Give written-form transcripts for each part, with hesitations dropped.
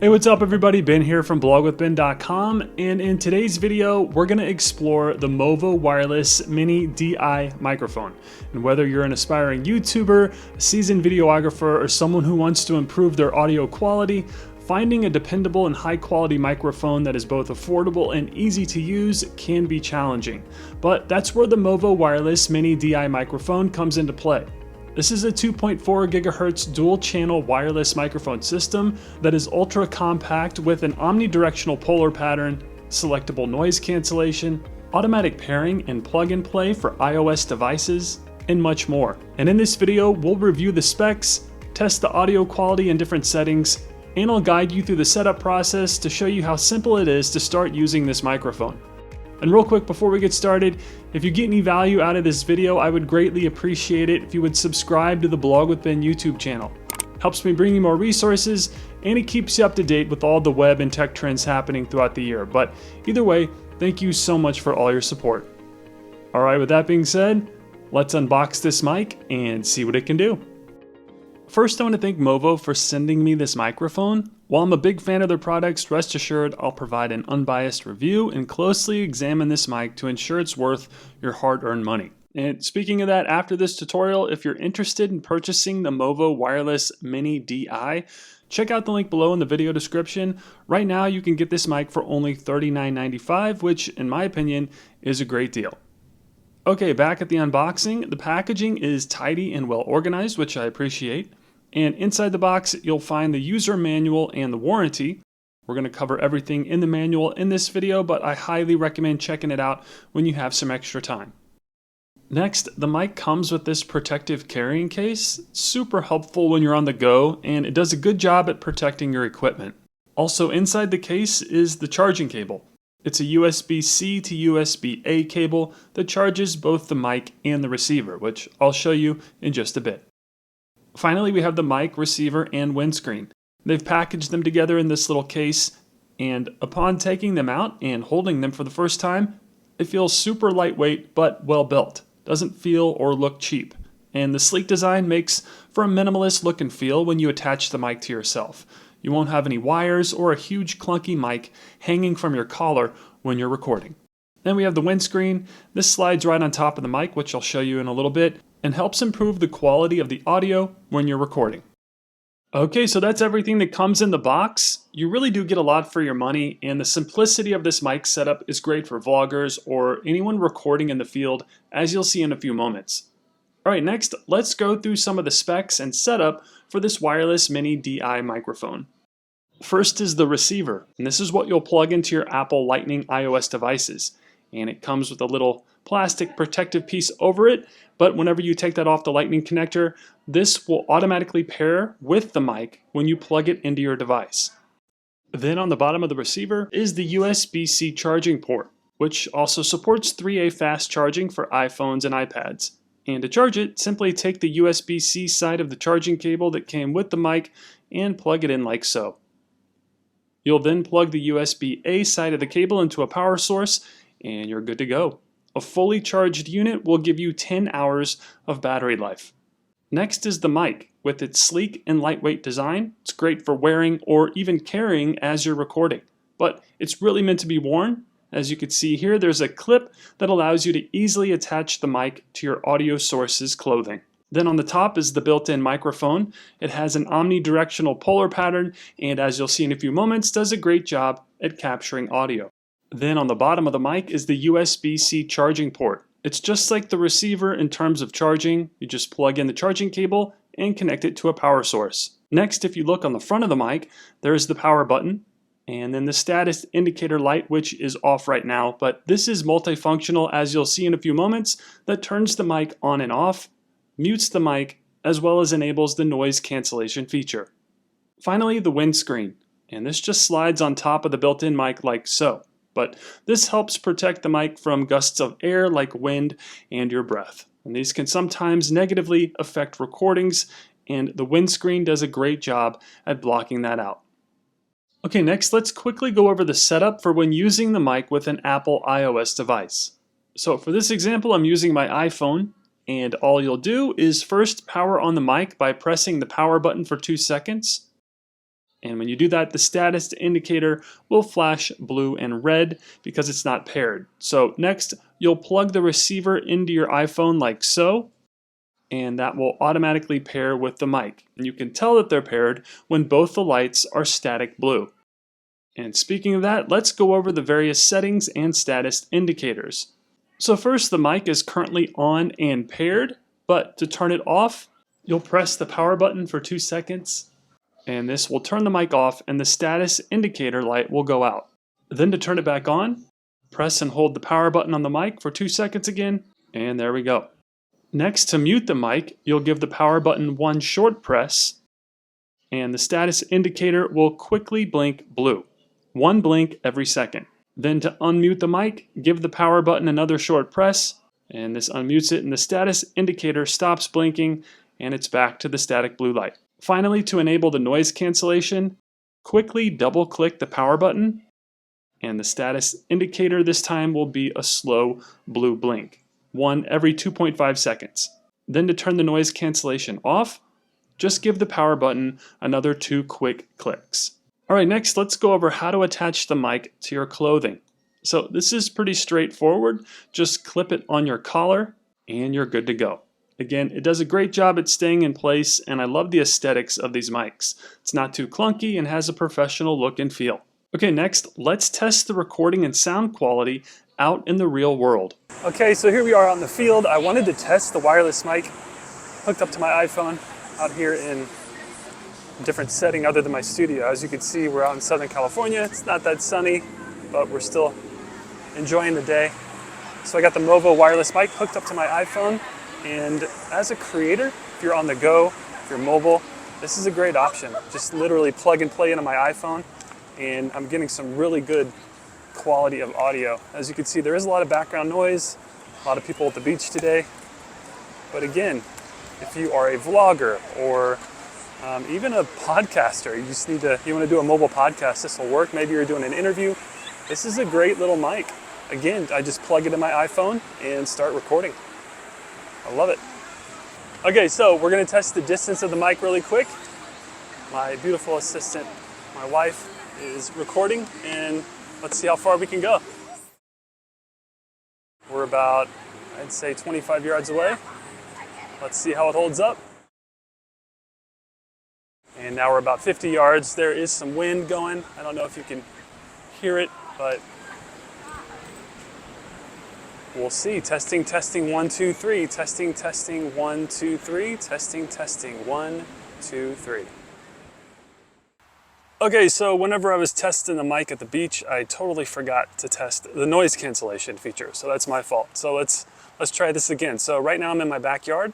Hey, what's up everybody? Ben here from blogwithben.com, and in today's video we're going to explore the MOVO Wireless Mini-DI microphone. And whether you're an aspiring YouTuber, a seasoned videographer, or someone who wants to improve their audio quality, finding a dependable and high quality microphone that is both affordable and easy to use can be challenging. But that's where the MOVO Wireless Mini-DI microphone comes into play. This is a 2.4 GHz dual channel wireless microphone system that is ultra compact with an omnidirectional polar pattern, selectable noise cancellation, automatic pairing and plug and play for iOS devices, and much more. And in this video, we'll review the specs, test the audio quality in different settings, and I'll guide you through the setup process to show you how simple it is to start using this microphone. And real quick before we get started, if you get any value out of this video, I would greatly appreciate it if you would subscribe to the Blog with Ben YouTube channel. Helps me bring you more resources, and it keeps you up to date with all the web and tech trends happening throughout the year. But either way, thank you so much for all your support. Alright, with that being said, let's unbox this mic and see what it can do. First, I want to thank MOVO for sending me this microphone. While I'm a big fan of their products, rest assured I'll provide an unbiased review and closely examine this mic to ensure it's worth your hard-earned money. And speaking of that, after this tutorial, if you're interested in purchasing the MOVO Wireless Mini-DI, check out the link below in the video description. Right now you can get this mic for only $39.95, which in my opinion is a great deal. Okay, back at the unboxing, the packaging is tidy and well organized, which I appreciate. And inside the box, you'll find the user manual and the warranty. We're going to cover everything in the manual in this video, but I highly recommend checking it out when you have some extra time. Next, the mic comes with this protective carrying case. It's super helpful when you're on the go, and it does a good job at protecting your equipment. Also inside the case is the charging cable. It's a USB-C to USB-A cable that charges both the mic and the receiver, which I'll show you in just a bit. Finally, we have the mic, receiver, and windscreen. They've packaged them together in this little case, and upon taking them out and holding them for the first time, it feels super lightweight but well built. Doesn't feel or look cheap. And the sleek design makes for a minimalist look and feel when you attach the mic to yourself. You won't have any wires or a huge clunky mic hanging from your collar when you're recording. Then we have the windscreen. This slides right on top of the mic, which I'll show you in a little bit, and helps improve the quality of the audio when you're recording. Okay, so that's everything that comes in the box. You really do get a lot for your money, and the simplicity of this mic setup is great for vloggers or anyone recording in the field, as you'll see in a few moments. Alright, next, let's go through some of the specs and setup for this wireless Mini-DI microphone. First is the receiver, and this is what you'll plug into your Apple Lightning iOS devices. And it comes with a little plastic protective piece over it, but whenever you take that off the Lightning connector, this will automatically pair with the mic when you plug it into your device. Then on the bottom of the receiver is the USB-C charging port, which also supports 3A fast charging for iPhones and iPads. And to charge it, simply take the USB-C side of the charging cable that came with the mic and plug it in like so. You'll then plug the USB-A side of the cable into a power source and you're good to go. A fully charged unit will give you 10 hours of battery life. Next is the mic. With its sleek and lightweight design, it's great for wearing or even carrying as you're recording. But it's really meant to be worn. As you can see here, there's a clip that allows you to easily attach the mic to your audio source's clothing. Then on the top is the built-in microphone. It has an omnidirectional polar pattern, and as you'll see in a few moments, does a great job at capturing audio. Then on the bottom of the mic is the USB-C charging port. It's just like the receiver in terms of charging. You just plug in the charging cable and connect it to a power source. Next, if you look on the front of the mic, there's the power button, and then the status indicator light, which is off right now, but this is multifunctional, as you'll see in a few moments, that turns the mic on and off, mutes the mic, as well as enables the noise cancellation feature. Finally, the windscreen, and this just slides on top of the built-in mic like so. But this helps protect the mic from gusts of air like wind and your breath. And these can sometimes negatively affect recordings, and the windscreen does a great job at blocking that out. Okay, next let's quickly go over the setup for when using the mic with an Apple iOS device. So for this example, I'm using my iPhone, and all you'll do is first power on the mic by pressing the power button for 2 seconds. And when you do that, the status indicator will flash blue and red because it's not paired. So next, you'll plug the receiver into your iPhone like so, and that will automatically pair with the mic. And you can tell that they're paired when both the lights are static blue. And speaking of that, let's go over the various settings and status indicators. So first, the mic is currently on and paired, but to turn it off, you'll press the power button for 2 seconds, and this will turn the mic off and the status indicator light will go out. Then to turn it back on, press and hold the power button on the mic for 2 seconds again, and there we go. Next, to mute the mic, you'll give the power button one short press, and the status indicator will quickly blink blue. One blink every second. Then to unmute the mic, give the power button another short press, and this unmutes it, and the status indicator stops blinking, and it's back to the static blue light. Finally, to enable the noise cancellation, quickly double-click the power button, and the status indicator this time will be a slow blue blink, one every 2.5 seconds. Then to turn the noise cancellation off, just give the power button another 2 quick clicks. Alright, next let's go over how to attach the mic to your clothing. So this is pretty straightforward. Just clip it on your collar and you're good to go. Again, it does a great job at staying in place, and I love the aesthetics of these mics. It's not too clunky and has a professional look and feel. Okay, next, let's test the recording and sound quality out in the real world. Okay, so here we are out in the field. I wanted to test the wireless mic hooked up to my iPhone out here in a different setting other than my studio. As you can see, we're out in Southern California. It's not that sunny, but we're still enjoying the day. So I got the MOVO wireless mic hooked up to my iPhone. And as a creator, if you're on the go, if you're mobile, this is a great option. Just literally plug and play into my iPhone, and I'm getting some really good quality of audio. As you can see, there is a lot of background noise, a lot of people at the beach today. But again, if you are a vlogger or even a podcaster, you want to do a mobile podcast, this will work. Maybe you're doing an interview. This is a great little mic. Again, I just plug it in my iPhone and start recording. I love it. Okay, so we're gonna test the distance of the mic really quick. My beautiful assistant, my wife, is recording, and let's see how far we can go. We're about, I'd say 25 yards away. Let's see how it holds up. And now we're about 50 yards. There is some wind going. I don't know if you can hear it, but we'll see. Testing, 1, 2, 3. Testing, 1, 2, 3. Testing, 1, 2, 3. Okay, so whenever I was testing the mic at the beach, I totally forgot to test the noise cancellation feature. So that's my fault. So let's try this again. So right now I'm in my backyard,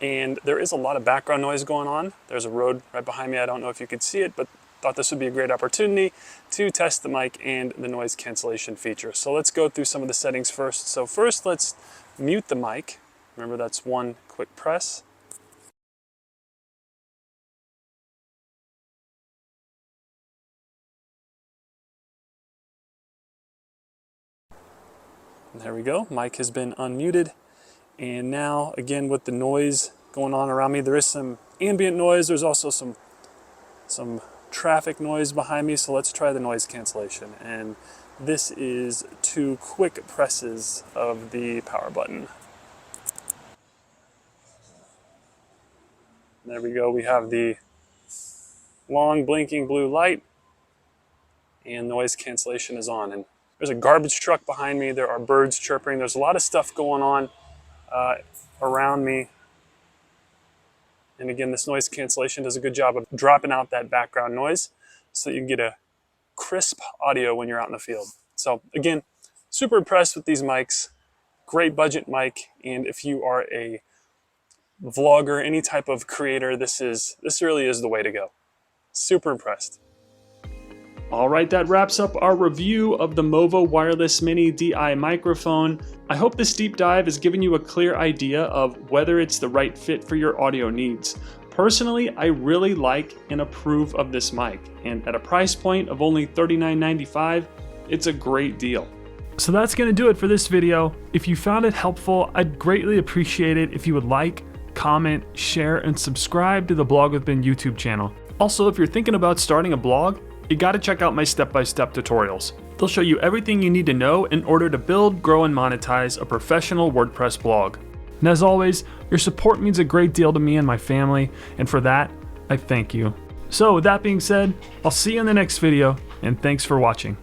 and there is a lot of background noise going on. There's a road right behind me. I don't know if you could see it, but thought this would be a great opportunity to test the mic and the noise cancellation feature. So let's go through some of the settings first. So first, let's mute the mic. Remember, that's one quick press. There we go, mic has been unmuted. And now, again, with the noise going on around me, there is some ambient noise. There's also some traffic noise behind me, so let's try the noise cancellation. And this is 2 quick presses of the power button. There we go, we have the long blinking blue light, and noise cancellation is on. And there's a garbage truck behind me, there are birds chirping, there's a lot of stuff going on around me. And again, this noise cancellation does a good job of dropping out that background noise so that you can get a crisp audio when you're out in the field. So again, super impressed with these mics. Great budget mic, and if you are a vlogger, any type of creator, this really is the way to go. Super impressed. All right, that wraps up our review of the MOVO Wireless Mini-DI microphone. I hope this deep dive has given you a clear idea of whether it's the right fit for your audio needs. Personally, I really like and approve of this mic, and at a price point of only $39.95, it's a great deal. So that's going to do it for this video. If you found it helpful, I'd greatly appreciate it if you would like, comment, share, and subscribe to the Blog with Ben YouTube channel. Also, if you're thinking about starting a blog, you gotta check out my step-by-step tutorials. They'll show you everything you need to know in order to build, grow, and monetize a professional WordPress blog. And as always, your support means a great deal to me and my family, and for that, I thank you. So with that being said, I'll see you in the next video, and thanks for watching.